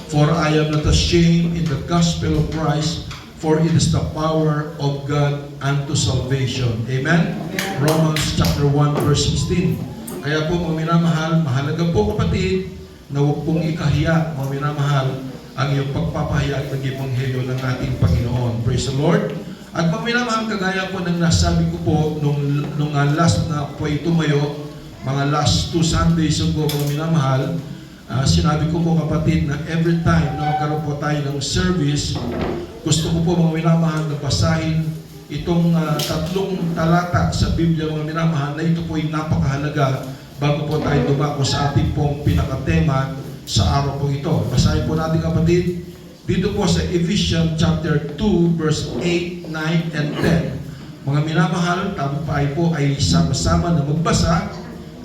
For I am not ashamed in the gospel of Christ, for it is the power of God unto salvation. Amen? Romans chapter 1 verse 16. Kaya po mga minamahal, mahalaga po kapatid, na huwag pong ikahiya, mga minamahal, ang iyong pagpapahayag ng Ebanghelyo ng ating Panginoon. Praise the Lord. At mga minamahal, kagaya po ng nasabi ko po nung last na po tumayo, mga last 2 Sundays ago, mga minamahal, sinabi ko po kapatid na every time na magkaroon po tayo ng service, gusto ko po mga minamahal na basahin itong 3 talata sa Biblia, mga minamahal, na ito po ay napakahalaga bago po tayo dumako sa ating pong pinakatema sa araw po ito. Basahin po natin kapatid dito po sa Ephesians chapter 2 verse 8, 9, and 10. Mga minamahal, tayo po ay sama-sama na magbasa.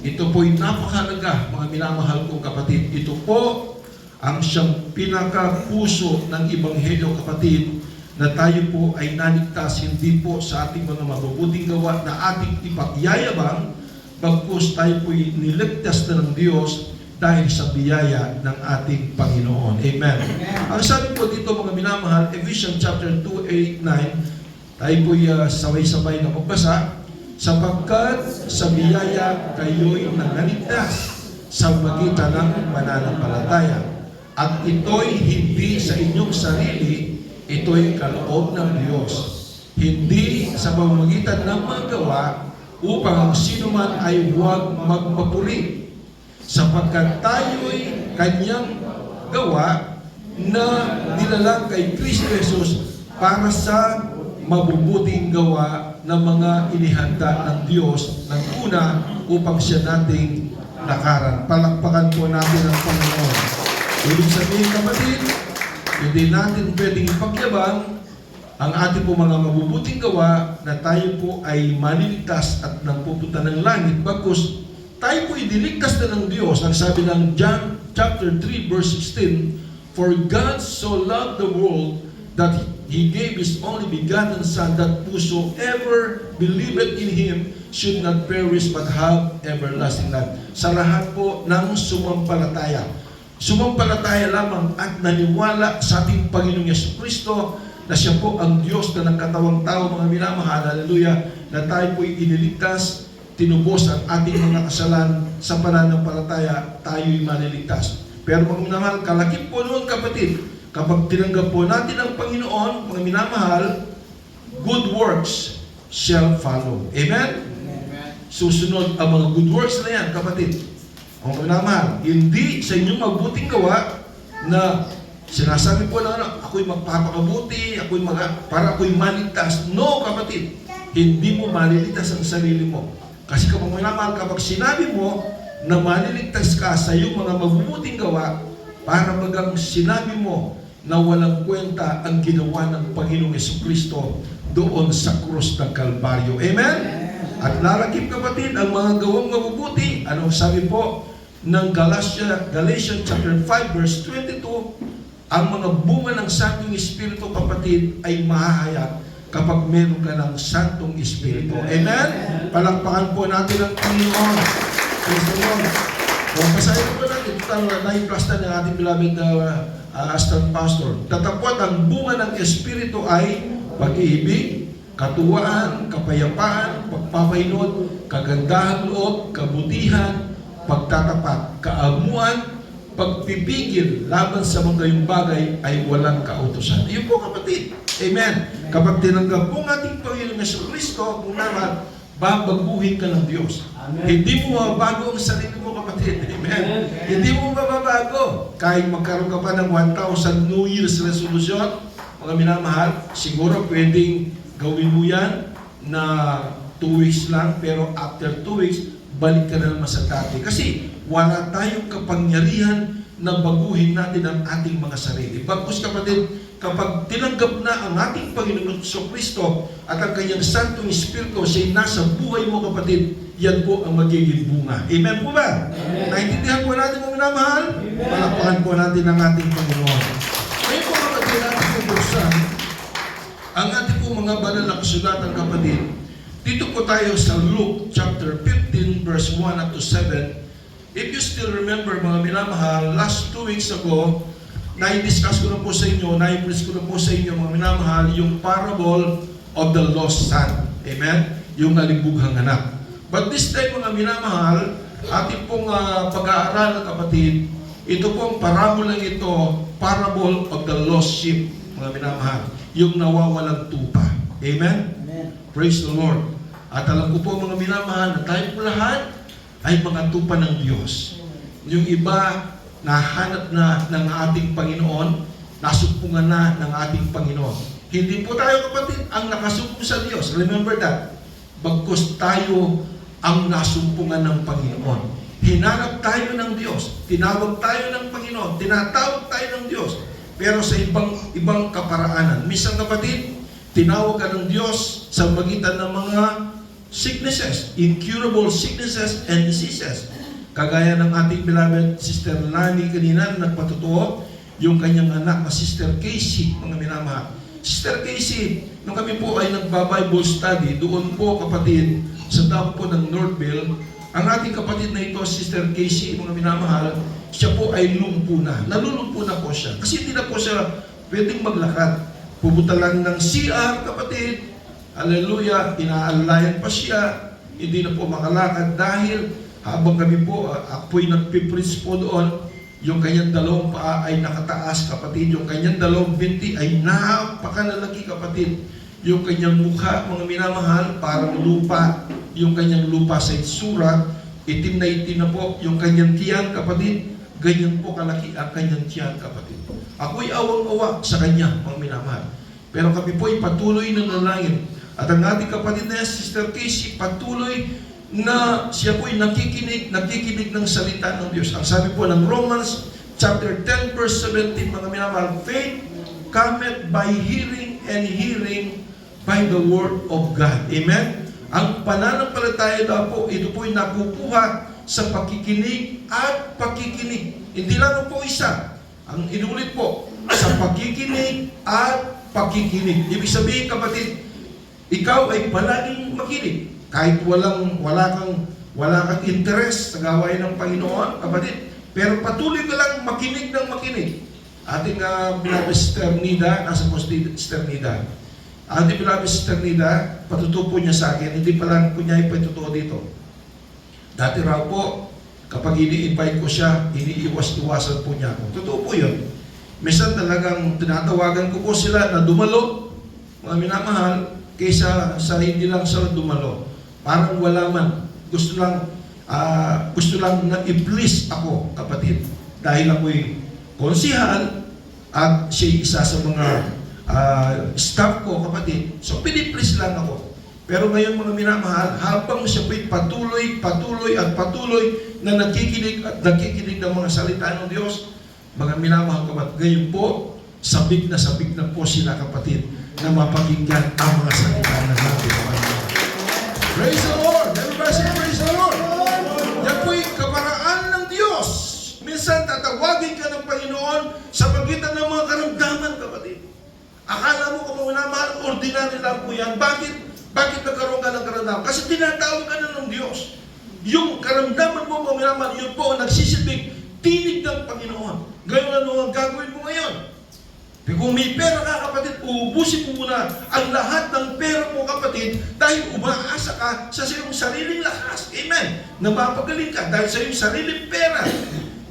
Ito po ay napakahalaga, mga minamahal kong kapatid. Ito po ang siyang pinakapuso ng Ebanghelyo, kapatid, na tayo po ay naligtas hindi po sa ating mga mabubuting gawa na ating ipagyayabang, bagkus tayo po ay niligtas na ng Diyos dahil sa biyaya ng ating Panginoon. Amen. Ang sabi po dito mga minamahal, Ephesians chapter 2, 8, 9, tayo po ay sabay-sabay na magbasa. Sapagkat sa biyaya kayo'y nangaligtas sa magitan ng pananampalataya. At ito'y hindi sa inyong sarili, ito'y kaloob ng Diyos. Hindi sa pamamagitan ng mga gawa upang ang sinuman ay huwag magpapuri. Sapagkat tayo'y kanyang gawa na nilalang kay Kristo Jesus para sa mabubuting gawa ng mga inihanda ng Diyos ng una upang siya nating lakaran. Palakpakan po natin ang Panginoon. Ibig sabihin kapatid, hindi natin pwedeng ipagyabang ang ating po mga mabubuting gawa na tayo po ay maliligtas at napupunta ng langit. Bagkus tayo po idiligtas na ng Diyos. Ang sabi ng John chapter 3 verse 16, For God so loved the world that He gave His only begotten Son, that whosoever believeth in Him should not perish but have everlasting life. Sa lahat po ng sumampalataya. Sumampalataya lamang at naniwala sa ating Panginoong Jesucristo na siya po ang Diyos na nagkatawang tao, mga minamahal, hallelujah, na tayo po'y iniligtas, tinubos ang ating mga kasalan sa pananampalataya, tayo'y maliligtas. Pero mga minamahal, kalakip po noon kapatid, kapag tinanggap po natin ang Panginoon, mga minamahal, good works shall follow. Amen? Susunod ang mga good works na yan, kapatid. Mga minamahal, hindi sa inyong mabuting gawa na sinasabi po na ako'y magpapakabuti, para ako'y maligtas. No, kapatid. Hindi mo maliligtas ang sarili mo. Kasi kapag minamahal, kapag sinabi mo na maliligtas ka sa iyong mga mabubuting gawa, para bagang sinabi mo na walang kwenta ang ginawa ng Panginoong Jesucristo doon sa krus ng Kalbaryo. Amen? At lalakip kapatid, ang mga gawang mabubuti, anong sabi po ng Galatians chapter 5 verse 22, ang mga bunga ng Santong Espiritu, kapatid, ay mahahayag kapag meron ka ng Santong Espiritu. Amen? Palakpakan po natin ang Panginoon. Praise the Lord. Kung basahin po natin, ito na yung ng ating beloved assistant pastor. Tatapot ang bunga ng Espiritu ay pag-ibig, katuwaan, kapayapaan, pagpapahinod, kagandahan loob, kabutihan, pagtatapat, kaamuan, pagpipigil laban sa mga gayong bagay ay walang kautusan. Iyon po kapatid. Amen. Kapag tinanggap po ng ating Panginoong Jesucristo, kung naman, babaguhin ka ng Diyos. Amen. Hindi mo mababago ang sarili mo, kapatid. Amen. Hindi mo mababago. Kahit magkaroon ka pa ng 1,000 New Year's resolution, mga minamahal, siguro pwedeng gawin mo yan na 2 weeks lang, pero after 2 weeks, balik ka na naman sa dati. Kasi wala tayong kapangyarihan na baguhin natin ang ating mga sarili. Bagkus kapatid, kapag tinanggap na ang ating Panginoon Jesucristo at ang kanyang Santong Espiritu siya'y nasa buhay mo, kapatid, yan po ang magiging bunga. Amen po ba? Amen. Naintindihan po natin mga minamahal? Palakpakan po natin ang ating Panginoon. Ngayon po kapatid, natin po buksan ang ating po mga banal na kasulatan, kapatid. Dito po tayo sa Luke chapter 15 verse 1 up to 7. If you still remember mga minamahal, last 2 weeks ago, na-discuss ko na po sa inyo, na-impress ko na po sa inyo, mga minamahal, yung parable of the lost son. Amen? Yung nalibughang anak. But this time, mga minamahal, ating pong pag-aaral, kapatid, ito pong parabolang ito, parable of the lost sheep, mga minamahal, yung nawawalang tupa. Amen? Amen. Praise the Lord. At alam ko po, mga minamahal, na tayo po lahat ay mga tupa ng Diyos. Yung iba, nahanap na ng ating Panginoon, nasumpungan na ng ating Panginoon. Hindi po tayo, kapatid, ang nakasumpong sa Diyos. Remember that. Bagkus tayo ang nasumpungan ng Panginoon. Hinanap tayo ng Diyos. Tinawag tayo ng Panginoon. Tinatawag tayo ng Diyos. Pero sa ibang kaparaanan. Minsan, kapatid, tinawag ka ng Diyos sa magitan ng mga sicknesses, incurable sicknesses and diseases. Kagaya ng ating beloved Sister Lani kanina na nagpatotoo, yung kanyang anak na Sister Casey, mga minamahal. Sister Casey, nung kami po ay nagba-Bible study, doon po, kapatid, sa dam po ng Northville, ang ating kapatid na ito, Sister Casey, mga minamahal, siya po ay lumpo na. Nalulumpo na po siya. Kasi hindi na po siya pwedeng maglakad. Pupunta lang ng CR, kapatid. Hallelujah, inaalayan pa siya. Hindi na po makalakad dahil habang kami po, ako'y nagpipreach po doon, yung kanyang dalawang paa ay nakataas, kapatid. Yung kanyang dalawang binti ay napakalalaki, kapatid. Yung kanyang mukha, mga minamahal, parang lupa. Yung kanyang lupa sa itsura, itim na po. Yung kanyang tiyan, kapatid, ganyan po kalaki ang kanyang tiyan, kapatid. Ako'y awang-awa sa kanya, mga minamahal. Pero kami po ay patuloy na nanalangin. At ang ating kapatid na Sister Casey, patuloy na siya po ay nakikinig ng salita ng Diyos. Ang sabi po ng Romans chapter 10 verse 17, mga minamahal, faith cometh by hearing and hearing by the word of God. Amen? Ang pananampalataya daw po, ito po ay nakukuha sa pakikinig at pakikinig. Hindi lang po isa. Ang inulit po, sa pakikinig at pakikinig. Ibig sabihin, kapatid, ikaw ay palaging makinig. Kahit wala kang interest sa gawain ng Panginoon, kapatid, pero patuloy ka lang makinig ng makinig. Ating beloved Sister Nida, nasa po Sister Nida. Ating beloved Sister Nida, patutupo niya sa akin, hindi pa lang po niya ipatutuo dito. Dati raw po, kapag ini-invite ko siya, iniiwas-iwasan po niya ako. Totoo po yun. Minsan talagang tinatawagan ko po sila na dumalo, mga minamahal, kaysa sa hindi lang sila dumalo. Parang wala man. Gusto lang na i-please ako, kapatid. Dahil ako'y konsihal at siya isa sa mga staff ko, kapatid. So, piniplease lang ako. Pero ngayon, mga minamahal, habang siya po'y patuloy na nakikinig ng mga salita ng Diyos, mga minamahal kapatid, ngayon po, sabik na po sila, kapatid, na mapakinggan ang mga salita ng ating Panginoon. Praise the Lord! Everybody say, praise the Lord! Yan po'y kaparaan ng Diyos. Minsan tatawagin ka ng Panginoon sa pagitan ng mga karamdaman, kapatid. Akala mo kung minamahal, ordinary lang po yan. Bakit nagkaroon ka ng karamdaman? Kasi tinatawag ka na ng Diyos. Yung karamdaman mo, mga minamahal, yun po ang nagsisilbing tinig ng Panginoon. Ngayon, ano ang gagawin mo ngayon? Kung may pera ka, kapatid, uubusin mo muna ang lahat ng pera mo, kapatid, dahil umaasa ka sa iyong sariling lakas. Amen. Napapagaling ka dahil sa iyong sariling pera.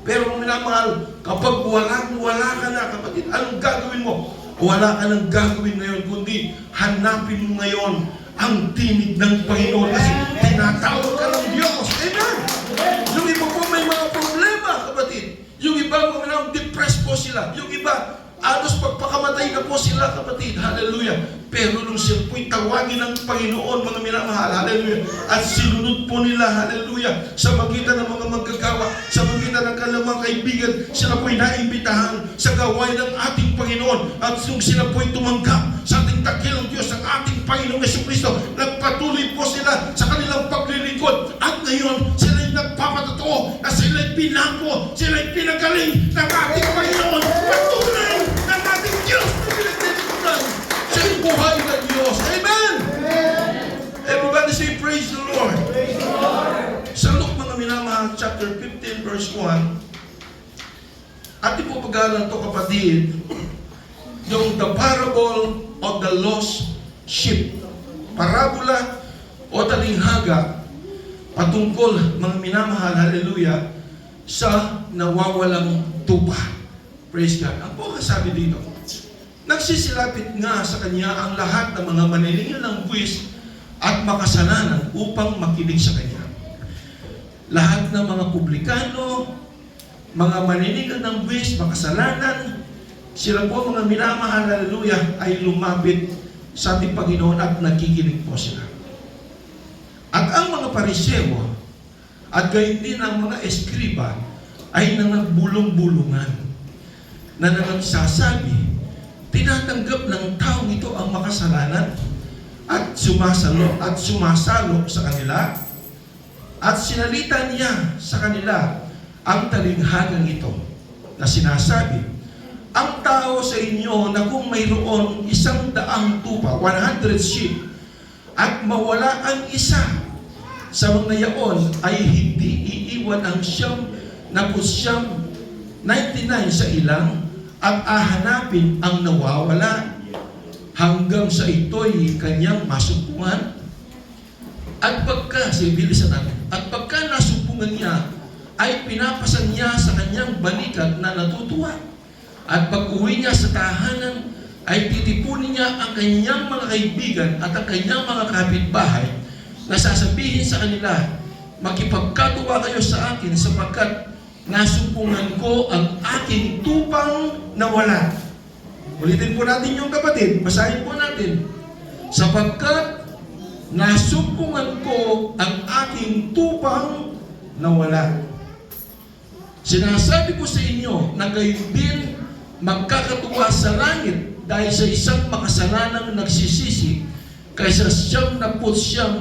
Pero kung minamahal, kapag wala ka na, kapatid, anong gagawin mo? Wala ka nang gagawin ngayon, kundi hanapin mo ngayon ang tinig ng Panginoon kasi tinatawag ka ng Diyos. Amen. Yung iba po may mga problema, kapatid. Yung iba po depressed po sila. Yung iba, alos pagpakamatay na po sila, kapatid. Hallelujah. Pero nung sila po'y tawagin ng Panginoon, mga minamahal, hallelujah, at sinunod po nila, hallelujah, sa magitan ng mga manggagawa, sa magitan ng kanilang mga kaibigan, sila po'y naimbitahan sa gawain ng ating Panginoon. At nung sila po'y tumanggap sa ating dakilang Diyos, ang ating Panginoong Jesucristo, nagpatuloy po sila sa kanilang paglilingkod. At ngayon, sila'y nagpapatotoo na sila'y pinako, sila'y pinagaling ng ating Panginoon. Patuloy ng ating Diyos na pinagtitipunan sa buhay ng Diyos. Amen! Everybody say, praise the Lord. Praise the Lord. Sa Luke, mga minamahal, chapter 15, verse 1, ating po pagalan to kapatid, yung the parable of the lost sheep. Parabola o talinghaga patungkol, mga minamahal, hallelujah, sa nawawalang tupa. Praise God. Ang po kasabi dito, nagsisilapit nga sa kanya ang lahat ng mga maniningil ng buwis at makasalanan upang makinig sa kanya. Lahat ng mga publikano, mga maniningil ng buwis, makasalanan, sila po mga minamahal, hallelujah, ay lumapit sa ating Panginoon at nakikinig po sila. At ang mga Pariseo at gayon din ang mga eskriba ay nangagbulong-bulungan na nagsasabi, tinatanggap ng taong ito ang makasalanan at sumasalo sa kanila at sinalita niya sa kanila ang talinghagang ito na sinasabi, ang tao sa inyo na kung mayroon 100 tupa, 100 sheep, at mawala ang isa sa mga yaon ay hindi iiwan ang 99 sa ilang at ahanapin ang nawawala hanggang sa ito'y kanyang masumpungan. At pagka nasumpungan niya, ay pinapasan niya sa kanyang balikat na natutuwa. At pag uwi niya sa tahanan, ay titipunin niya ang kanyang mga kaibigan at ang kanyang mga kapitbahay na sasabihin sa kanila, makipagkatuwa kayo sa akin sapagkat nasumpungan ko ang aking tupang nawala. Ulitin po natin yung kapatid, basahin po natin. Sapagkat nasumpungan ko ang aking tupang nawala. Sinasabi ko sa inyo na kayo din magkakatuwa sa langit dahil sa isang makasalanang nagsisisi kaysa 99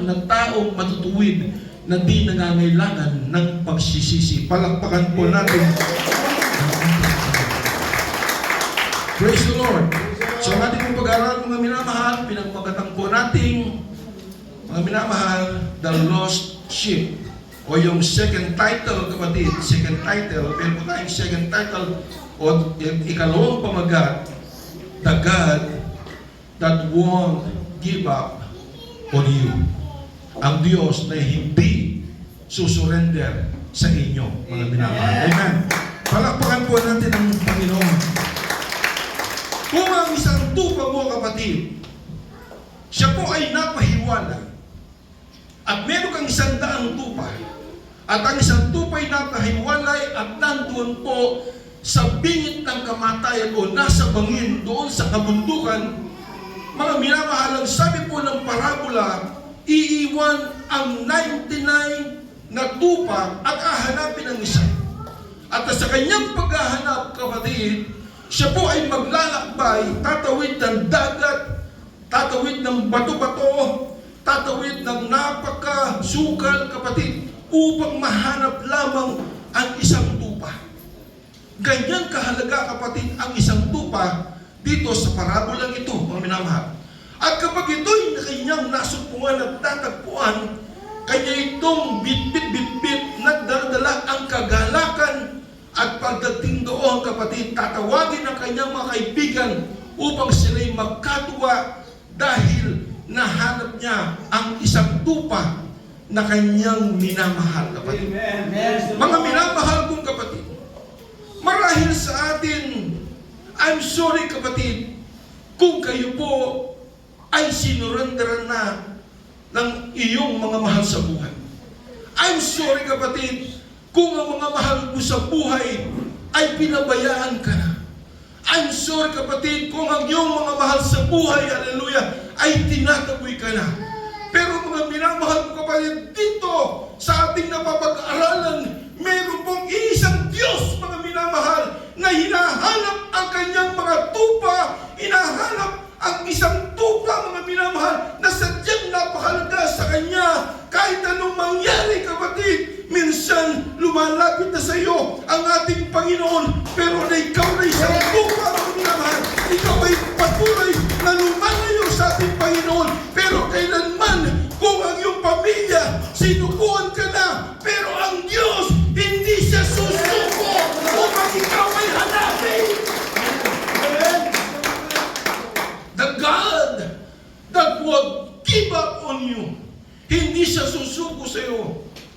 na taong matutuwid na di nangangailangan ng pagsisisi. Palakpakan po natin. Praise the Lord. So ang ating pag-aaral, mga minamahal, pinagpagkatang po nating, mga minamahal, the lost sheep. O yung second title, kapatid, second title, pero po tayong second title, o ikalawang pamagat, the God that won't give up on you. Ang Diyos na hindi susurrender sa inyo, mga minamahal. Amen. Palakpakan po natin ang Panginoon. Kung ang isang tupa mo, kapatid, siya po ay napahiwalay, at meron kang 100 tupa, at ang isang tupa ay napahiwalay at nandoon po sa bingit ng kamatayan o nasa bangin doon sa kabundukan, mga minamahal, ang sabi po ng parabola, iiwan ang 99 na tupa at hahanapin ang isa. At sa kanyang paghahanap, kapatid, siya po ay maglalakbay, tatawid ng dagat, tatawid ng bato-bato, tatawid ng napakasukal, kapatid, upang mahanap lamang ang isang tupa. Ganyan kahalaga, kapatid, ang isang tupa dito sa parabolang ito, mga minamahal. At kapag ito'y kanyang nasumpungan at tatagpuan, kanya itong bit-bit-bit-bit nagdadala ang kagalakan at pagdating doon, kapatid, tatawagin ang kanyang mga kaibigan upang sila'y magkatuwa dahil nahanap niya ang isang tupa na kanyang minamahal, kapatid. Amen. Mga minamahal kong kapatid, marahil sa atin, I'm sorry, kapatid, kung kayo po ay sinurrenderan na ng iyong mga mahal sa buhay. I'm sorry, kapatid, kung ang mga mahal mo sa buhay ay pinabayaan ka na. I'm sorry, kapatid, kung ang iyong mga mahal sa buhay, hallelujah, ay tinataboy ka na. Pero mga minamahal ko, kapatid, dito sa ating napapag-aralan, meron pong isang Diyos, mga minamahal, na hinahanap ang kanyang mga tupa, hinahanap ang isang tupa, mga minamahal, na sadyang napakalaga sa kanya. Kahit anong mangyari, kapatid, minsan lumalapit na sa iyo ang ating Panginoon, pero na ikaw na isang tupa, mga minamahal, ikaw ay patuloy na lumalayo sa ating Panginoon, pero kailanman, kung ang iyong pamilya, sinukuan ka na, pero ang Diyos, hindi siya susuko upang ikaw ay hanapin.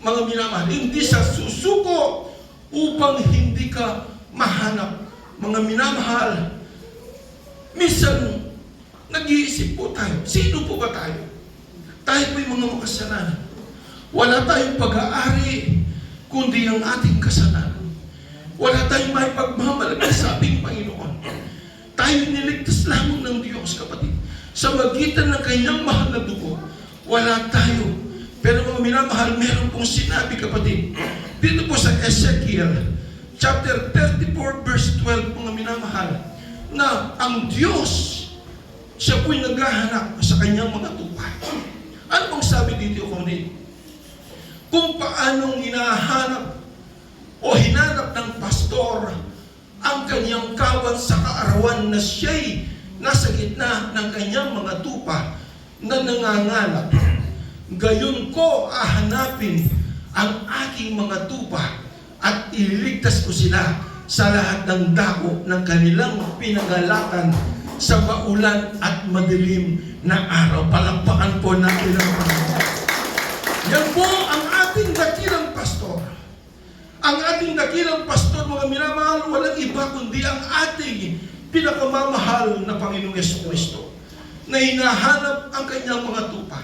mga minamahal, hindi sa susuko upang hindi ka mahanap. Mga minamahal, minsan nag-iisip po tayo, sino po ba tayo? Tayo po'y mga makasalanan. Wala tayong pag-aari kundi ang ating kasalanan. Wala tayong may pagmamalagay sa ating Panginoon. Tayo niligtas lamang ng Diyos, kapatid. Sa magitan ng kanyang mahal na dugo, wala tayo. Pero mga minamahal, meron pong sinabi, kapatid. Dito po sa Ezekiel, chapter 34, verse 12, mga minamahal, na ang Diyos, siya po'y naghahanap sa kanyang mga tupa. Ano bang sabi dito, kapatid? Kung paanong hinahanap o hinanap ng pastor ang kanyang kawan sa kaarawan na siya'y nasa gitna ng kanyang mga tupa na nangangalap. Gayon ko ahanapin ang aking mga tupa at ililigtas ko sila sa lahat ng dako ng kanilang pinagalakan sa maulan at madilim na araw. Palakpakan po natin ang Panginoon. Yan po ang ating dakilang pastor. Ang ating dakilang pastor, mga minamahal, walang iba kundi ang ating pinakamamahal na Panginoong Jesucristo na hinahanap ang kanyang mga tupa.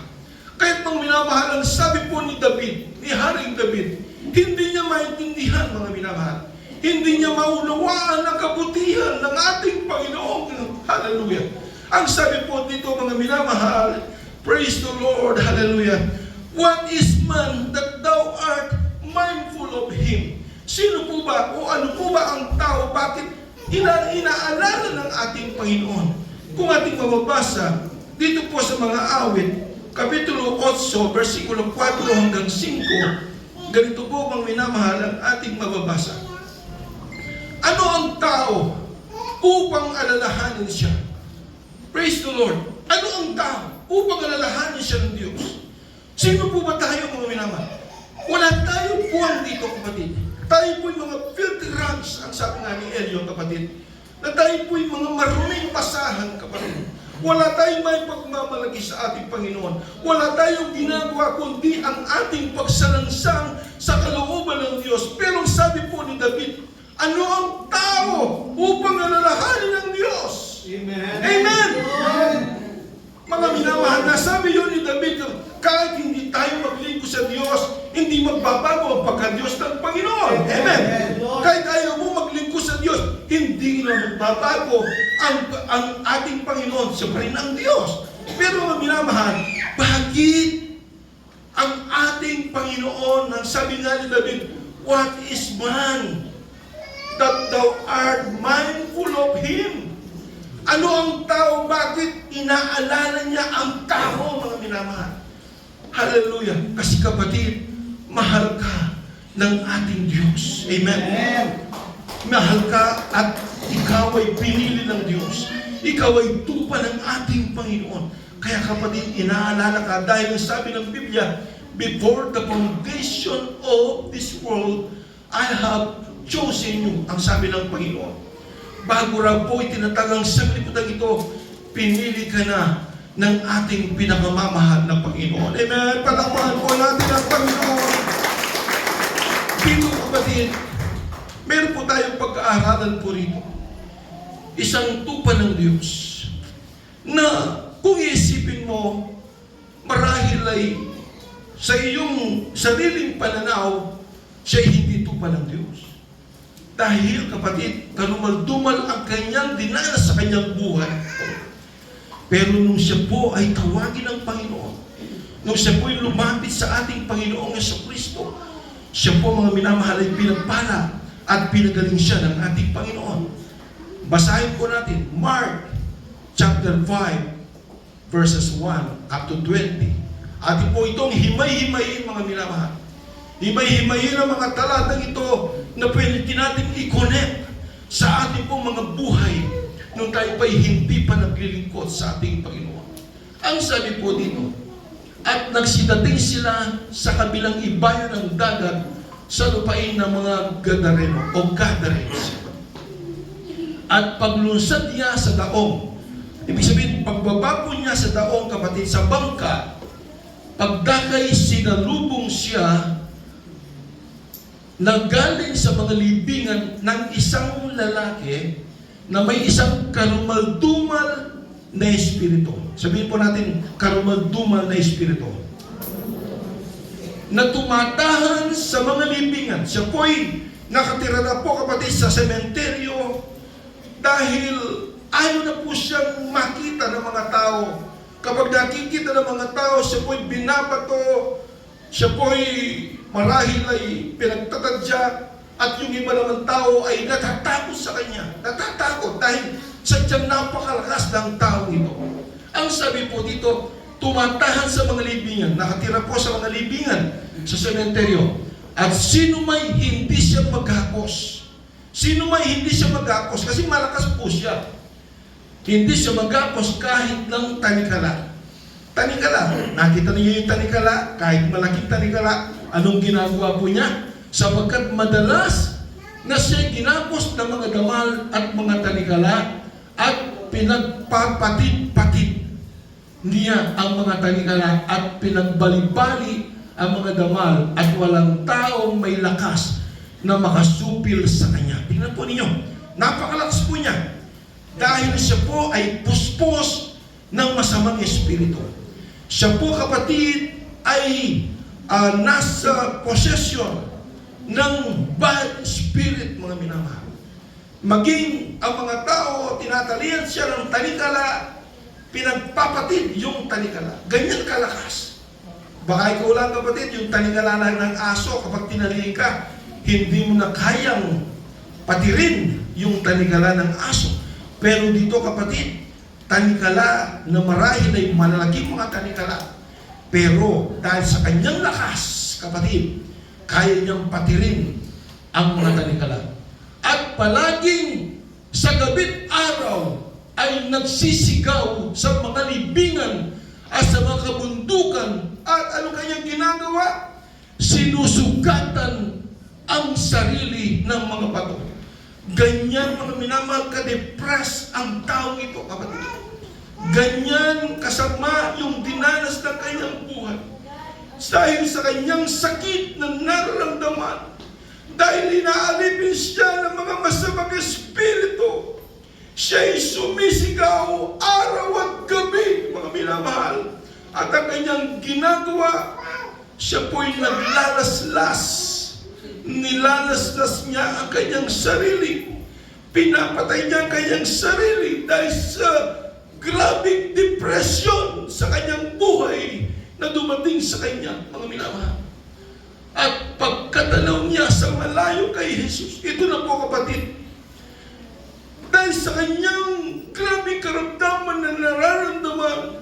Kahit mga minamahal, ang sabi po ni David, ni Haring David, hindi niya maintindihan, mga minamahal. Hindi niya maunawaan ang kabutihan ng ating Panginoong. Hallelujah. Ang sabi po dito, mga minamahal, praise the Lord, hallelujah. What is man that thou art mindful of him? Sino po ba o ano po ba ang tao? Bakit inaalala ng ating Panginoon? Kung ating mababasa dito po sa mga awit, Kapitulo 8, versikulo 4 hanggang 5, ganito po mga minamahal ang ating mababasa. Ano ang tao upang alalahanin siya? Praise the Lord. Ano ang tao upang alalahanin siya ng Diyos? Sino po ba tayo, mga minamahal? Wala tayong puwang dito, kapatid. Tayo po'y mga filthy rags, ang sabi nga ni Elio, kapatid. Na tayo po'y mga maruming basahan, kapatid. Wala tayong may pagmamalagi sa ating Panginoon. Wala tayong ginagawa kundi ang ating pagsalansang sa kalooban ng Diyos. Pero sabi po ni David, ano ang tao upang alalahanin ng Diyos? Amen. Amen! Mga minamahal, nasabi yun ni David, kahit hindi tayo maglingkod sa Diyos, hindi magbabago ang pagka-Diyos ng Panginoon. Amen! Kahit ayaw mo maglingkod sa Diyos, hindi na magbabago ang ating Panginoon. Siya pa rin ang Diyos. Pero mga minamahal, bakit ang ating Panginoon, ang sabi nga ni David, what is man that thou art mindful of him? Ano ang tao? Bakit inaalala niya ang tao, mga minamahal? Hallelujah. Kasi kapatid, mahal ka ng ating Diyos. Amen. Mahal ka at ikaw ay pinili ng Diyos. Ikaw ay tupa ng ating Panginoon. Kaya kapatid, inaalala ka dahil sabi ng Biblia, before the foundation of this world, I have chosen you, ang sabi ng Panginoon. Bago raw po itinatagang sanglibutan ito, pinili ka na ng ating pinakamamahal na Panginoon. Amen. Palakpakan po natin ang Panginoon. Dito, kapatid, meron po tayong pag-aaralan po rito. Isang tupa ng Diyos na kung iisipin mo, marahil ay sa iyong sariling pananaw, siya hindi tupa ng Diyos. Dahil, kapatid, kalumal-dumal ang kanyang dinanas sa kanyang buhay. Pero nung siya po ay tawagin ng Panginoon, nung siya po ay lumapit sa ating Panginoong Jesucristo, siya po, mga minamahal, ay pinagpala at pinagaling siya ng ating Panginoon. Basahin po natin, Mark chapter 5, verses 1 up to 20. Atin po itong himay-himayin, mga minamahal. Himay-himayin ang mga talatang ito na pwede natin i-connect sa ating pong mga buhay nung tayo pa'y hindi pa naglilingkod sa ating Panginoon. Ang sabi po dito, at nagsidating sila sa kabilang ibayo ng dagat sa lupain ng mga Gadareno o Gadarenes. At paglunsad niya sa daong, ibig sabihin, pagbaba po niya sa daong, kapatid, sa bangka, pagdakay sinalubong siya na galing sa mga libingan ng isang lalaki na may isang karumaldumal na espiritu. Sabihin po natin, karumaldumal na espiritu. Na tumatahan sa mga libingan. Siya po'y nakatira na po, kapatid, sa sementeryo dahil ayaw na po siyang makita ng mga tao. Kapag nakikita ng mga tao, siya po'y binabato, siya po'y marahil ay pinagtatadya, at yung iba naman tao ay natatakot sa kanya. Natatakot dahil sadyang napakalakas ng tao ito. Ang sabi po dito, tumatahan sa mga libingan, nakatira po sa mga libingan, sa sementeryo. At sino may hindi siya maghakos? Sino may hindi siya maghakos? Kasi malakas po siya. Hindi siya maghakos kahit ng tanikala. Tanikala. Nakita niyo yung tanikala? Kahit malaking tanikala, anong ginagawa po niya? Sapagkat madalas na siya ginapos ng mga damal at mga tanikala at pinagpapatid-patid niya ang mga tanikala at pinagbali-bali ang mga damal at walang taong may lakas na makasupil sa kanya. Tingnan po ninyo, napakalakas po niya dahil siya po ay puspos ng masamang espiritu. Siya po, kapatid, ay nasa possession ng bad spirit, mga minamahal. Maging ang mga tao, tinatalian siya ng tanikala, pinagpapatid yung tanikala. Ganyan kalakas. Baka ikaw lang, kapatid, yung tanikala ng aso, kapag tinalian ka, hindi mo na kayang patirin yung tanikala ng aso. Pero dito, kapatid, tanikala na marahil ay malalaking mga tanikala. Pero dahil sa kanyang lakas, kapatid, kaya niyang patirin ang mga tanikala. At palaging sa gabi't araw ay nagsisigaw sa mga libingan at sa mga kabundukan. At ano kanyang ginagawa? Sinusugatan ang sarili ng mga bato. Ganyan, mga minamahal, ka-depress ang taong ito, kapatid. Ganyan kasama yung dinanas ng kanyang buhay. Dahil sa kanyang sakit na nararamdaman, dahil inaalipin siya ng mga masamang espiritu, siya'y sumisigaw araw at gabi, mga minamahal. At ang kanyang ginagawa, siya po'y naglalaslas. Nilalaslas niya ang kanyang sarili. Pinapatay niya ang kanyang sarili dahil sa grabing depression sa kanyang buhay na dumating sa kanya, mga minamahal. At pagkatanaw niya sa malayo kay Jesus, ito na po, kapatid, dahil sa kanyang grabing karamdaman na nararamdaman,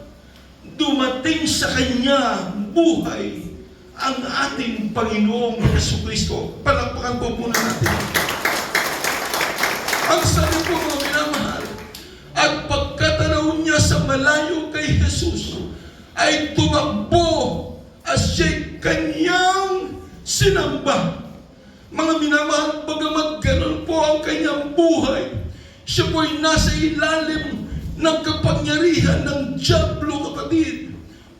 dumating sa kanya buhay ang ating Panginoong Jesucristo. Palakpakan po muna natin. Ang sabi po, mga minamahal, at pagkatanaw niya sa malayo kay Jesus, ay tumakbo at siya'y kanyang sinamba. Mga minamahal, bagamat ganun po ang kanyang buhay, siya po'y nasa ilalim ng kapangyarihan ng dyablo, kapatid.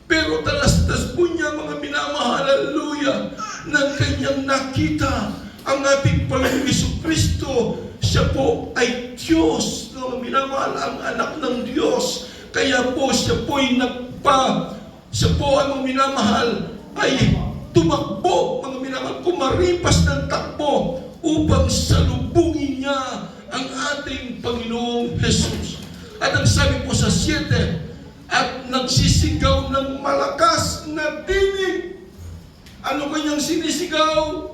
Pero talastas po niya, mga minamahal, haleluya, ng kanyang nakita ang ating Panginoong Jesucristo. Siya po ay Diyos, mga minamahal, ang anak ng Diyos. Kaya po siya po'y siya po ay, mga minamahal, ay tumakbo, mga minamahal, kumaripas ng takbo upang salubungin niya ang ating Panginoong Jesus. At ang sabi po sa 7, at nagsisigaw ng malakas na tinig. Ano kanyang sinisigaw?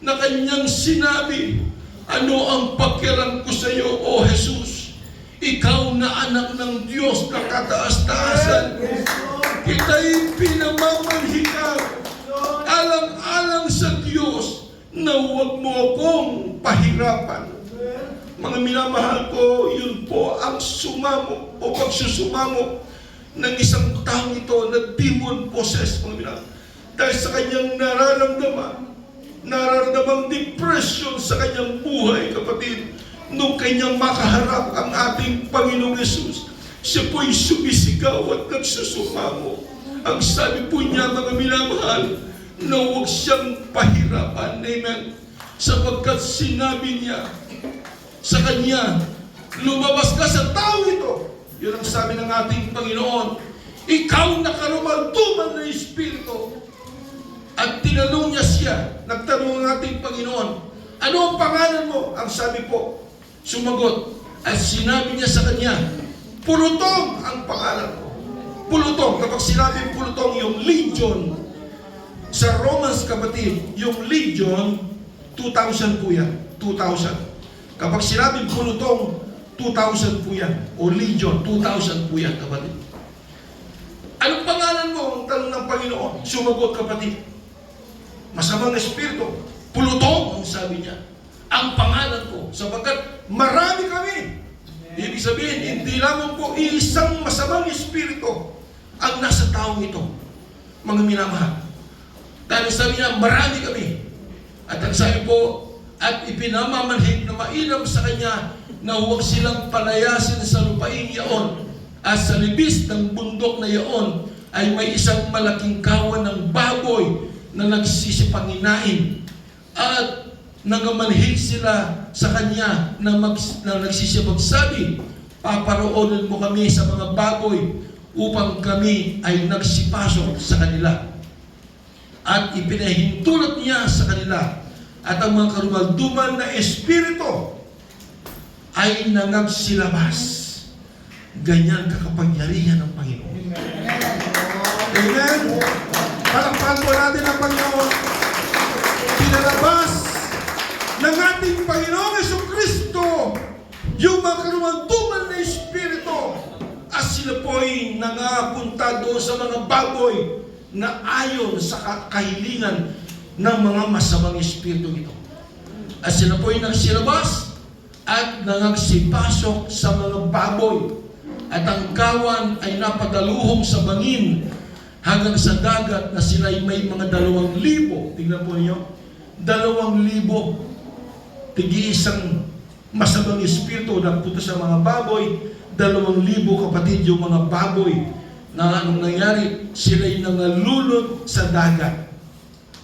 Na kanyang sinabi, ano ang pakialam ko sa iyo, O Jesus? Ikaw na anak ng Diyos na kataas-taasan. Kita'y pinamamanhikan alang-alang sa Diyos na huwag mo akong pahirapan. Mga minamahal ko, yun po ang sumamo o pagsusumamo ng isang taong ito na demon possessed, mga minamahal. Dahil sa kanyang nararamdamang depression sa kanyang buhay, kapatid, nung kanyang makaharap ang ating Panginoong Jesus, siya po'y sumisigaw at nagsusumamo. Ang sabi po niya, mga minamahal, na huwag siyang pahirapan. Amen. sapagkat sinabi niya sa kanya, lumabas ka sa tao ito. Yun ang sabi ng ating Panginoon. Ikaw nakarumalduman ng Espiritu. At tinanong niya siya, nagtanong ang ating Panginoon, ano ang pangalan mo? Ang sabi po, sumagot. At sinabi niya sa kanya, Pulutong ang pangalan ko. Pulutong. Kapag sinabing pulutong, yung legion, sa Romans, kapatid, yung legion, 2,000 po yan. 2,000. Kapag sinabing pulutong, 2,000 po yan. O legion, 2,000 po yan, kapatid. Anong pangalan mo? Ang tanong ng Panginoon. Sumagot, kapatid. Masamang espiritu. Pulutong, ang sabi niya. Ang pangalan ko. Sapagkat marami kami. Ibig sabihin, hindi lamang po isang masamang espiritu ang nasa taong ito. Mga minamahal. Dahil sabi niya, marami kami. At ang sabi po, at ipinamamanhig na mainam sa kanya na huwag silang palayasin sa lupain yaon. At sa libis ng bundok na yaon ay may isang malaking kawan ng baboy na nagsisipanginain. At nagamanhig sila sa kanya na nagsisipagsabi, paparoonan mo kami sa mga baboy upang kami ay nagsipasok sa kanila. At ipinahintulot niya sa kanila at ang mga karumalduman na espiritu ay nangagsilabas. Ganyan kakapangyarihan ng Panginoon. Amen? Palakpakan po natin ang Panginoon. Pinalabas ng ating Panginoong Jesucristo yung mga karumalduman na espiritu at sila po'y nangapunta doon sa mga baboy na ayon sa kahilingan ng mga masamang espiritu ito. At sila po'y nagsilabas at nangagsipasok sa mga baboy. At ang kawan ay napadaluhong sa bangin hanggang sa dagat na sila'y may mga 2,000. Tingnan po niyo. 2,000. Tigi-isang masamang espiritu na punta sa mga baboy. 2,000 kapatid yung mga baboy na anong nangyari, sila'y nangalulot sa dagat.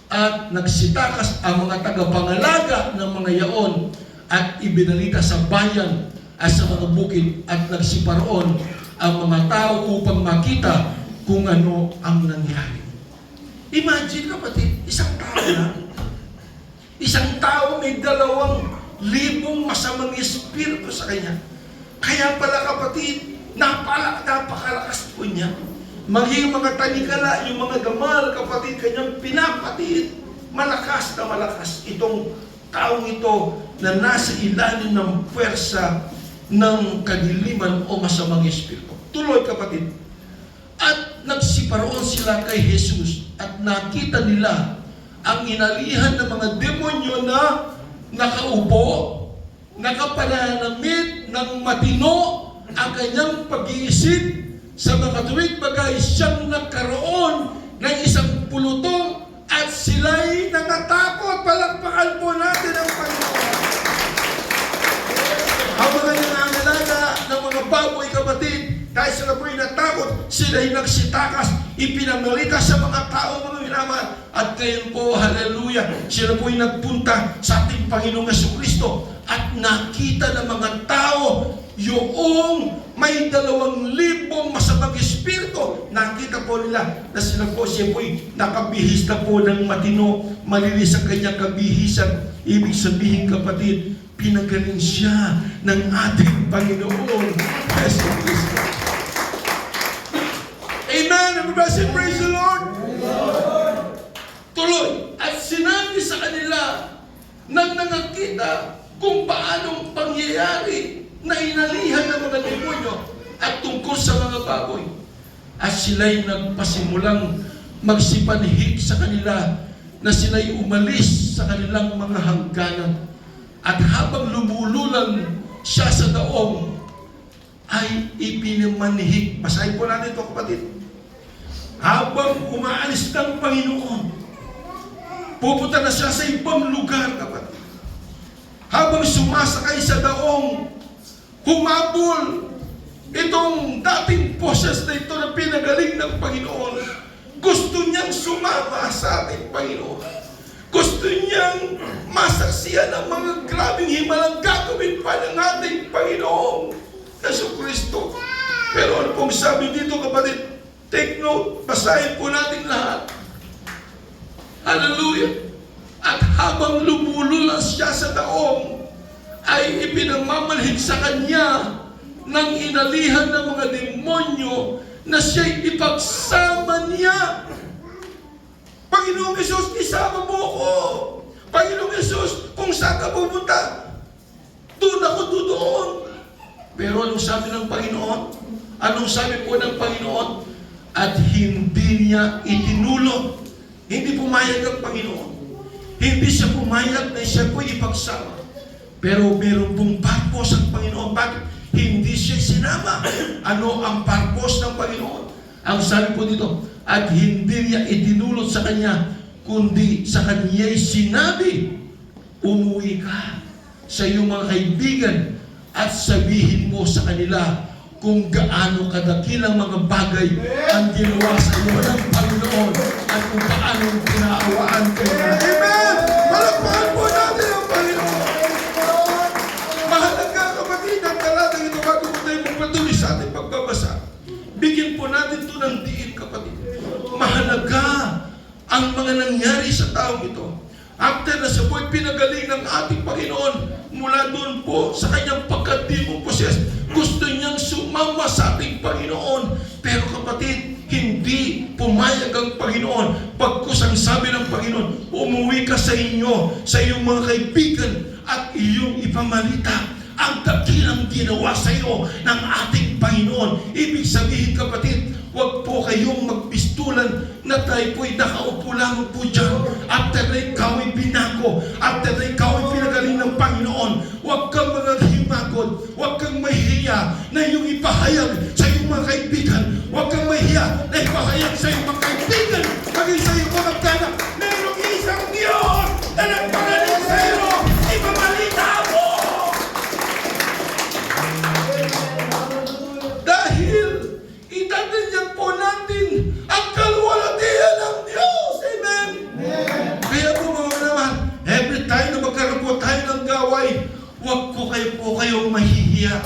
At nagsitakas ang mga tagapangalaga ng mga yaon at ibinalita sa bayan at sa mga bukid at nagsiparoon ang mga tao upang makita kung ano ang nangyari. Imagine kapatid, isang tao lang. Isang tao may 2,000 masamang espiritu sa kanya. Kaya pala kapatid, napakalakas po niya. Maging mga tanikala, yung mga gamal, kapatid, kanyang pinapatid. Malakas na malakas itong taong ito na nasa ilalim ng puwersa ng kadiliman o masamang espiritu. Tuloy kapatid. At nagsiparoon sila kay Jesus at nakita nila ang inalihan ng mga demonyo na nakaupo, nakapananamit ng matino ang kanyang pag-iisip sa mga tuwid bagay siyang nagkaroon ng isang pulutong at sila'y natatakot. Palakpakan po natin ang Panginoon. Ang mga nangangalaga ng mga baboy kapatid, dahil sila po'y natakot, sila'y nagsitakas, ipinamalita sa mga tao, mga minamahal. At ngayon po, hallelujah, sila po'y nagpunta sa ating Panginoong Jesucristo at nakita ng mga tao yung may 2,000 masamang espiritu. Nakita po nila na sila po, siya po'y nakabihis na po ng matino, malinis ang kanyang kabihisan. Ibig sabihin kapatid, pinagaling siya ng ating Panginoon Jesucristo. Amen! Everybody say, praise the Lord! Tuloy. At sinabi sa kanila nang nakakita kung paanong pangyayari na inalihan ng mga demonyo at tungkol sa mga baboy. At sila'y nagpasimulang magsipanhig sa kanila na sila'y umalis sa kanilang mga hangganan. At habang lumululan siya sa daong, ay ipinamanhig. Basahin po natin ito kapatid. Habang umaalis ng Panginoon, pupunta na siya sa ibang lugar kapatid. Habang sumasakay sa daong, humabol itong dating poses na ito na pinagaling ng Panginoon. Gusto niyang sumama sa ating Panginoon. Gusto Gusto niyang masaksiyan ang mga grabing himalang gagawin pa ng ating Panginoong Jesucristo. Pero ano pong sabi dito, kapatid? Take note, basahin po natin lahat. Hallelujah! At habang lumululas siya sa daong, ay ipinamamanhid sa kanya ng inalihan ng mga demonyo na siya'y ipagsama niya. Panginoong Jesus, isama mo ako. Panginoong Jesus, kung saan ka pupunta, doon ako doon. Pero anong sabi ng Panginoon? Anong sabi po ng Panginoon? At hindi niya itinulog. Hindi pumayag ang Panginoon. Hindi siya pumayag na siya po ipagsama. Pero meron pong purpose ang Panginoon. Bakit? Hindi siya sinama. Ano ang purpose ng Panginoon? Ang sabi po dito, at hindi niya itinulot sa kanya, kundi sa kanya'y sinabi, umuwi ka sa iyong mga kaibigan at sabihin mo sa kanila kung gaano kadakilang mga bagay ang ginawa sa iyo ng Panginoon at kung paano pinaawaan kayo. Amen! Palakpakan po natin ang Panginoon. Mahalaga, kapatid, ang talatang ito bago po tayo magpatuloy sa ating pagbabasa. Bigyan po natin ito ng diin, kapatid. Mahalaga ang mga nangyari sa taong ito. After na siya po'y pinagaling ng ating Panginoon, mula doon po sa kanyang pagka-demon possessed, gusto niyang sumama sa ating Panginoon. Pero kapatid, hindi pumayag ang Panginoon. Pagkus ang sabi ng Panginoon, umuwi ka sa inyo, sa iyong mga kaibigan, at iyong ipamalita ang dakilang ginawa sa iyo ng ating Panginoon. Ibig sabihin, kapatid, huwag po kayong magpistulan na tayo po'y nakaupo lamang po dyan. After na ikaw ay binago, after na ikaw ay pinagaling ng Panginoon, huwag kang maghimagod, huwag kang mahihiya na iyong ipahayag sa iyong mga kaibigan, huwag kang mahihiya na ipahayag sa iyong mga kaibigan, maging sa iyong mga kanak. Merong isang Diyos na nagpagaling sa iyo, ipamalita mo! Dahil itatadyan po natin ang kalwalatian ng Diyos. Amen? Amen. Kaya po mga naman, every time na magkaroon po tayo ng gaway, huwag po kayong mahihiya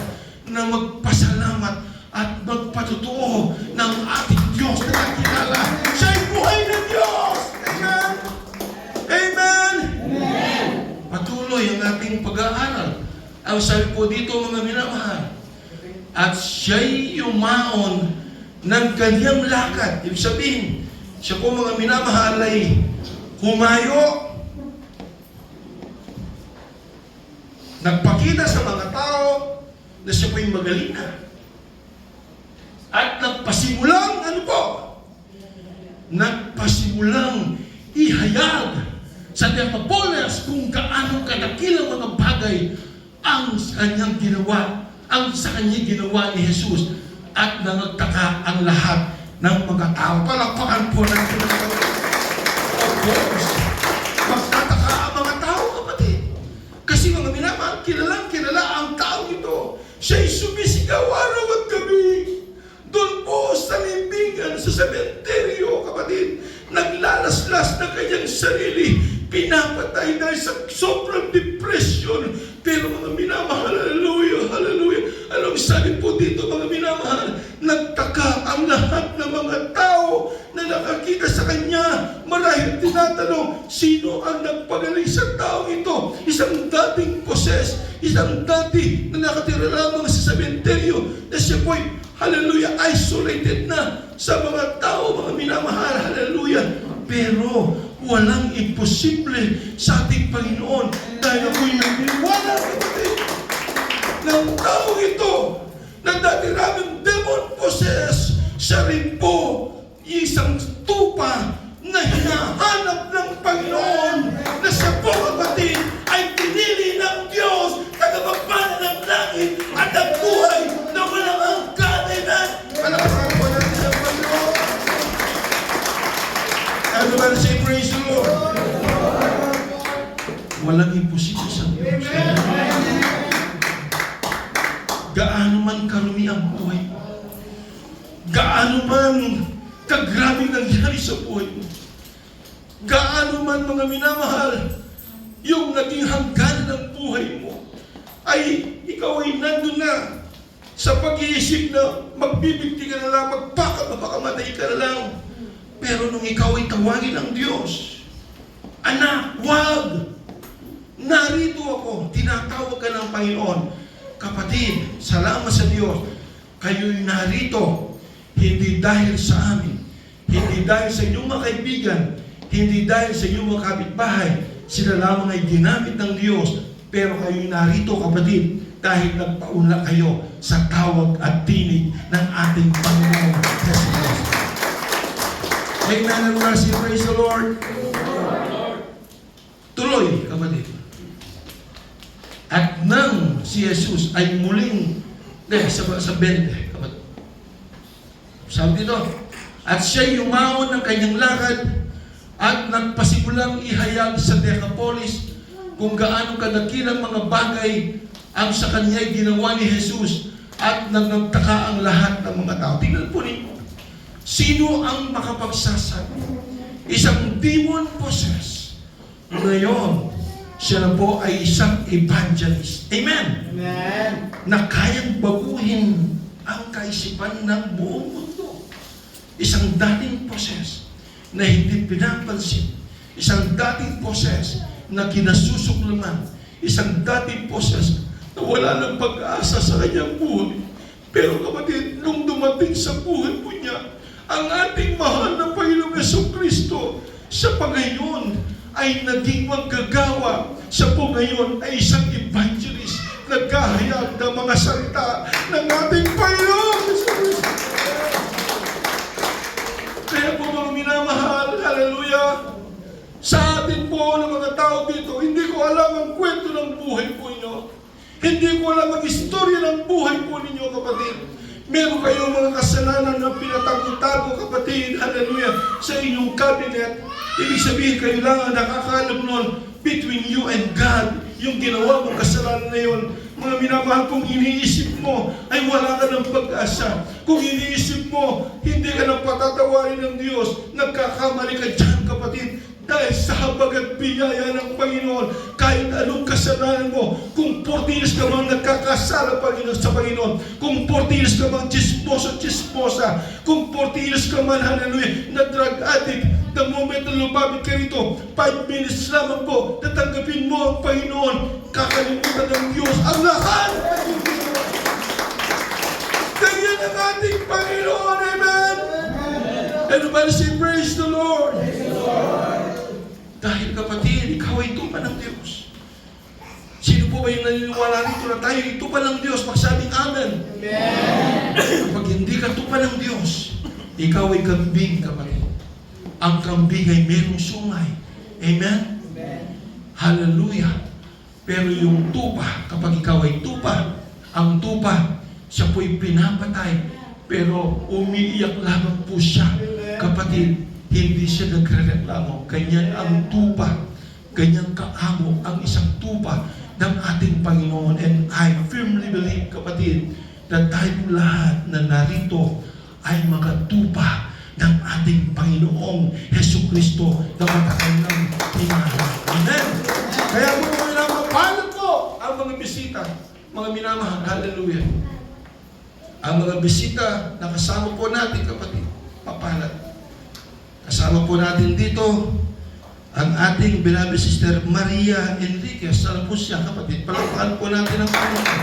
na magpasalamat at magpatutuo ng ating Diyos na nakilala. Siya'y buhay ng Diyos. Amen? Amen? Amen. Patuloy ang ating pag-aaral. Ang sabi po dito, mga minamahal, at siya'y yumaon ng kanyang lakad. Ibig sabihin, siya po mga minamahal ay humayo, nagpakita sa mga tao na siya po'y magaling na. At nagpasimulang, ano po? Nagpasimulang ihayag sa Decapolis kung gaano kadakilang mga bagay ang kanyang ginawa, ang sa kanya ginawa ni Jesus, at nangagtaka ang lahat ng mga tao. Palakpakan po natin ang mga. Of course, magtataka ang mga tao, kapatid. Kasi mga minamahal, kilala ang tao ito. Siya'y sumisigaw araw at gabi. Doon po sa libingan, sa sementeryo, kapatid, naglalaslas na kanyang sarili, pinapatay dahil sa sobrang depression. Pero mga minamahal, hallelujah, hallelujah. Anong sabi po dito, mga minamahal? Nagtaka ang lahat ng mga tao na nakakita sa kanya. Marahil tinatanong, sino ang nagpagaling sa tao ito? Isang dating possessed, isang dati na nakatira lamang sa sementeryo, na siya po'y, hallelujah, isolated na sa mga tao, mga minamahal, hallelujah. Pero walang imposible sa ating Panginoon dahil ako'y nagniwala, kapatid, ng tao ito na dati raming demon possessed. Siya rin po isang tupa na hinahanap ng Panginoon, na siya po, kapatid, ay pinili ng Diyos, tagapagmana ng langit at ang buhay na walang hangganan. Palakpakan po natin ang Panginoon. Everybody say praise the Lord. Walang imposible sa Diyos. Gaano man karumi ang buhay mo, gaano man kagrabing nangyari sa buhay mo, gaano man mga minamahal, yung naging hangganan ng buhay mo, ay ikaw ay nandun na sa pag-iisip na magbibigti ka na lang, magpakamatay ka na lang. Pero nung ikaw ay tawagin ng Diyos, anak, wag! Narito ako, tinatawag ka ng Panginoon. Kapatid, salamat sa Diyos, kayo'y narito, hindi dahil sa amin, hindi dahil sa inyong mga kaibigan, hindi dahil sa inyong mga kapitbahay, sila lamang ay ginamit ng Diyos, pero kayo'y narito, kapatid, dahil nagpaunlak kayo sa tawag at tinig ng ating Panginoon Jesus. Amen and mercy, praise the Lord. Tuloy, kapatid. At nang si Jesus ay muling, sa 20, kapatid. Sabi dito, at siya'y yumaon ng kanyang lakad at nagpasimulang ihayag sa Decapolis kung gaano kadakilang mga bagay ang sa kanya'y ginawa ni Jesus at nagtaka ang lahat ng mga tao. Tingnan po ninyo. Sino ang makapagsasabi? Isang demon possessed. Ngayon, siya na po ay isang evangelist. Amen? Amen. Na kayang baguhin ang kaisipan ng buong mundo. Isang dating possessed na hindi pinapansin. Isang dating possessed na kinasusuklaman. Isang dating possessed na wala ng pag-asa sa kanyang buhay. Pero kapatid, nung dumating sa buhay po niya, ang ating mahal na Panginoong Jesucristo, siya pa ngayon ay naging manggagawa. Siya po ngayon ay isang evangelist, naghahayag ng mga salita ng ating Panginoong Jesucristo. Kaya po mga minamahal, hallelujah, sa atin po ng mga tao dito, hindi ko alam ang kwento ng buhay po ninyo. Hindi ko alam ang istorya ng buhay po ninyo, kapatid. Meron kayong mga kasalanan na pinatago-tago, kapatid, hallelujah, sa inyong cabinet. Ibig sabihin, kayo lang ang nakakalam nun between you and God. Yung ginawa mong kasalanan na yun, mga minamahal, kung iniisip mo ay wala ka ng pag-asa. Kung iniisip mo, hindi ka nang patatawarin ng Diyos, nagkakamali ka dyan, kapatid. Dahil sa habag at biyaya ng Panginoon, kahit anong kasalanan mo, kung 40 years ka man nagkakasala sa Panginoon, kung 40 years ka man chismosa, kung 40 years ka man, hallelujah, na drug addict, the moment na lumapit ka rito, 5 minutes lamang po, natanggapin mo ang Panginoon, kakalimutan ng Diyos ang lahat. Ganyan ang ating Panginoon, amen? Everybody say, praise the Lord. Dahil kapatid, ikaw ay tupa ng Diyos. Sino po ba yung naniniwala rito na tayo ay tupa ng Diyos? Magsabing amen. Amen. Kapag hindi ka tupa ng Diyos, ikaw ay kambing, kapatid. Ang kambing ay merong sungay. Amen? Amen. Hallelujah. Pero yung tupa, kapag ikaw ay tupa, ang tupa, siya po'y pinapatay. Pero umiiyak lamang po siya. Kapatid, hindi siya nagre-reklamo. Ganyan ang tupa. Ganyan kaamo ang isang tupa ng ating Panginoon. And I firmly believe, kapatid, na tayong lahat na narito ay mga tupa ng ating Panginoong Jesucristo na matagal ng tinahal. Amen? Kaya po mga minamahal po ang mga bisita, mga minamahal, hallelujah. Ang mga bisita na kasama po natin, kapatid, papalat. Kasama po natin dito ang ating beloved sister Maria Enriquez. Saan po siya, kapatid? Palakpakan po natin ang Panginoon.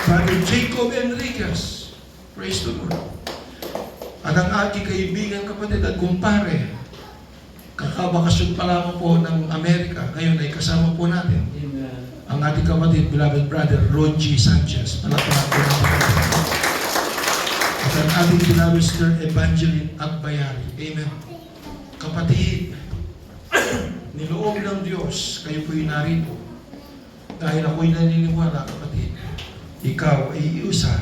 Brother Jacob Enriquez. Praise the Lord. At ang ating kaibigan, kapatid, at kumpare, kakabakasyon pa lamang po ng Amerika. Ngayon ay kasama po natin. Amen. Ang ating kapatid, beloved brother Roji Sanchez. Palakpakan po natin. At ang ating beloved sister Evangeline Agbayari. Amen. Kapatid, niloob ng Diyos, kayo po'y narito. Dahil ako'y naniniwala, kapatid, ikaw ay iusa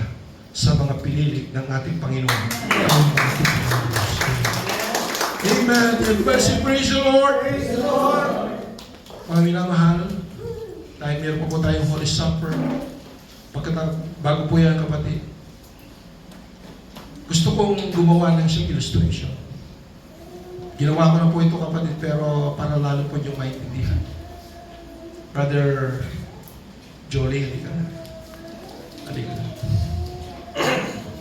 sa mga pinili ng ating Panginoon. Ang ating Panginoon. Amen. Everybody praise the Lord. Praise the Lord. Mga minamahal, dahil meron pa po tayong Holy Supper, bago po yan, kapatid, gusto kong gumawa ng isang illustration. Ginawa ko na po ito kapatid, pero para lalo po yung maintindihan. Brother Jolie, halika na. Halika na.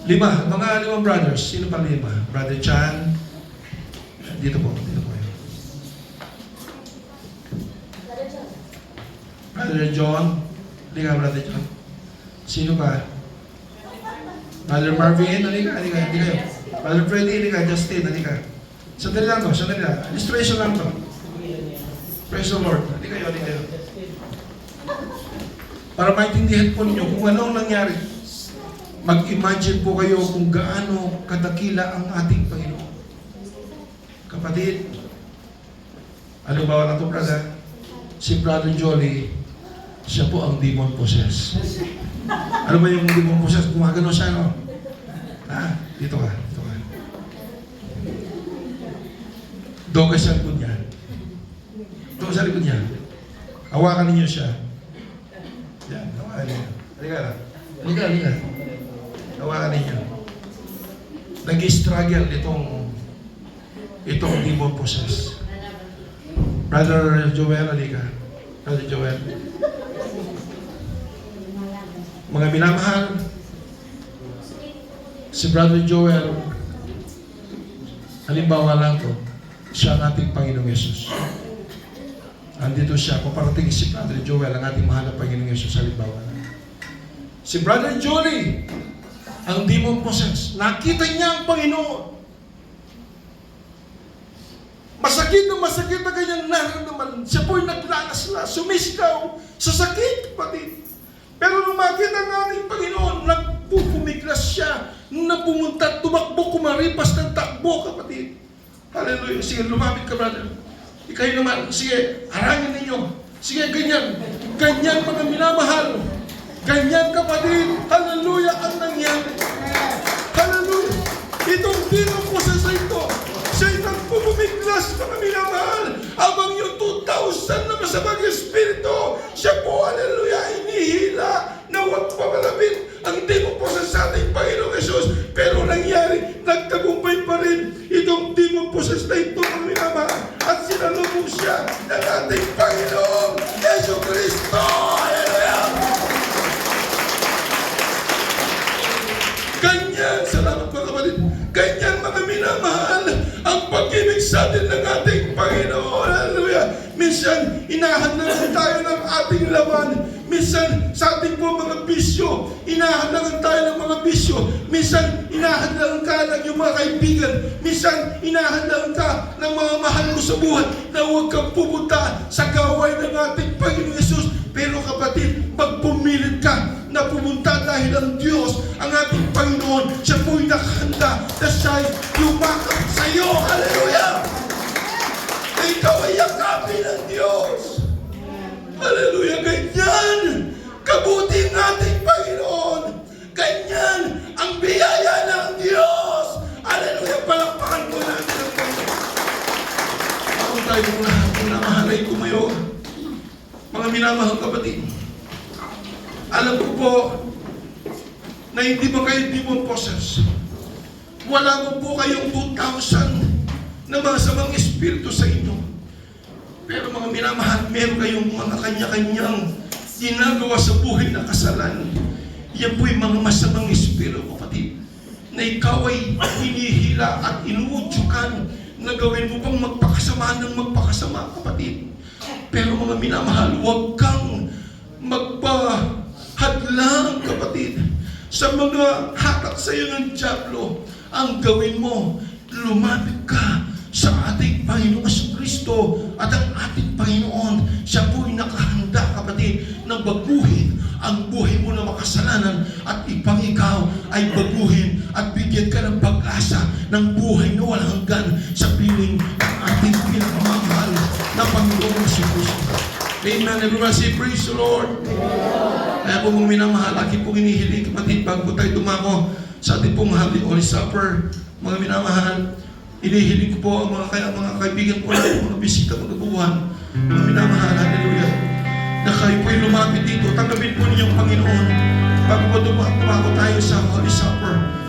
5, mga 5 brothers. Sino pa 5? Brother Chan. Dito po yun. Brother John. Halika, Brother John. Sino pa? Brother Marvin, halika. Brother Freddy, halika. Justin, halika. Sandali lang. Illustration lang to. Praise the Lord. Halika kayo. Para maintindihan po ninyo kung ano ang nangyari. Mag-imagine po kayo kung gaano kadakila ang ating Panginoon. Kapatid, ano ba na ito, brother? Si Brother Jolie, siya po ang demon possessed. Ano ba yung demon possessed? Gumagano siya, no? Dito ka. Doon ka sa likod niya. Hawakan ninyo siya. Yan, hawakan ninyo. Halika. Hawakan ninyo. Nag-struggle itong demon possessed. Brother Joel, halika. Brother Joel. Mga minamahal, si Brother Joel, halimbawa lang to, siya ang ating Panginoong Yesus. Andito siya, paparating si Brother Joel, ang ating mahal na Panginoong Yesus, halimbawa lang. Si Brother Jolie, ang demon possessed, nakita niya ang Panginoon. Masakit na kanyang nararamdaman. Siya po'y naglalasla, sumisigaw sa sakit, kapatid. Pero nung makita ng ating Panginoon, nagpupumiglas siya, na pumunta, tumakbo, kumaripas ng takbo, kapatid. Hallelujah. Sige, lumapit ka, brother. Ikaw naman, sige, harangin ninyo. Sige, ganyan. Ganyan, mga minamahal. Ganyan, kapatid. Hallelujah, ang nangyari. Hallelujah. Itong demon possessed ito, siya'y nagpupumiglas, mga minamahal. Abang yung 2,000 na masamang espiritu, siya po, hallelujah, inihila na huwag papalapit ang demon possessed sa ating Panginoong Jesus. Pero nangyari, nagtagumpay pa rin itong demon possessed na ito, mga minamahal. At sinalubong siya ng ating Panginoong Yesu Cristo. Hallelujah! Ganyan, salamat mga kapatid. Ganyan, mga minamahal, ang pag-ibig sa atin ng ating Panginoon. Hallelujah! Minsan, inahadlangan tayo ng ating laman. Minsan, sa ating po mga bisyo, inahadlangan tayo ng mga bisyo. Minsan, inahadlangan ka ng iyong mga kaibigan. Minsan, inahadlangan ka ng mga mahal mo sa buhay na huwag kang pupunta sa gaway ng ating Panginoon Yesus. Pero kapatid, pag pumilit ka na pumunta dahil ang Diyos, ang ating Panginoon, siya po'y nakahanda na siya'y yumakap sa iyo. Hallelujah! Na ikaw ay yakapin ng Diyos. Hallelujah! Ganyan! Kabuti ng ating Panginoon! Ganyan ang biyaya ng Diyos! Hallelujah! Palakpakan mo natin ang Panginoon. Ako tayo ng lahat ng namahalay kumayo. Mga minamahal kapatid, alam ko po na hindi ba kayo demon possessed? Wala mo po kayong 2,000 na mga samang espiritu sa inyo. Pero mga minamahal, meron kayong mga kanya-kanyang ginagawa sa buhay na kasalanan. Yan po yung mga masamang espiritu, kapatid, na ikaw ay hinihila at inuudyukan na gawin mo pang magpakasama ng magpakasama, kapatid. Pero mga minamahal, huwag kang magpahadlang, kapatid, sa mga hatak sa iyo ng dyablo. Ang gawin mo, lumapit ka sa ating Panginoong Kristo at ang ating Panginoon. Siya po'y nakahanda, kapatid, na baguhin ang buhay mo na makasalanan at ipang ikaw ay baguhin at bigyan ka ng pag-asa ng buhay na walang hanggan sa piling ng ating pinakamahal na Panginoong Kristo. Amen. Everyone say, praise the Lord. Kaya po mong minamahal, aking pong inihiling, kapatid, bago tayo dumako sa ating pong Holy Supper, mga minamahal, inihiling ko po ang mga kaibigan ko na mga bisita ko nabubuhan. Mga minamahal, hallelujah, na kayo po'y lumapit dito, tanggapin po ninyong Panginoon bago po dumako tayo sa Holy Supper.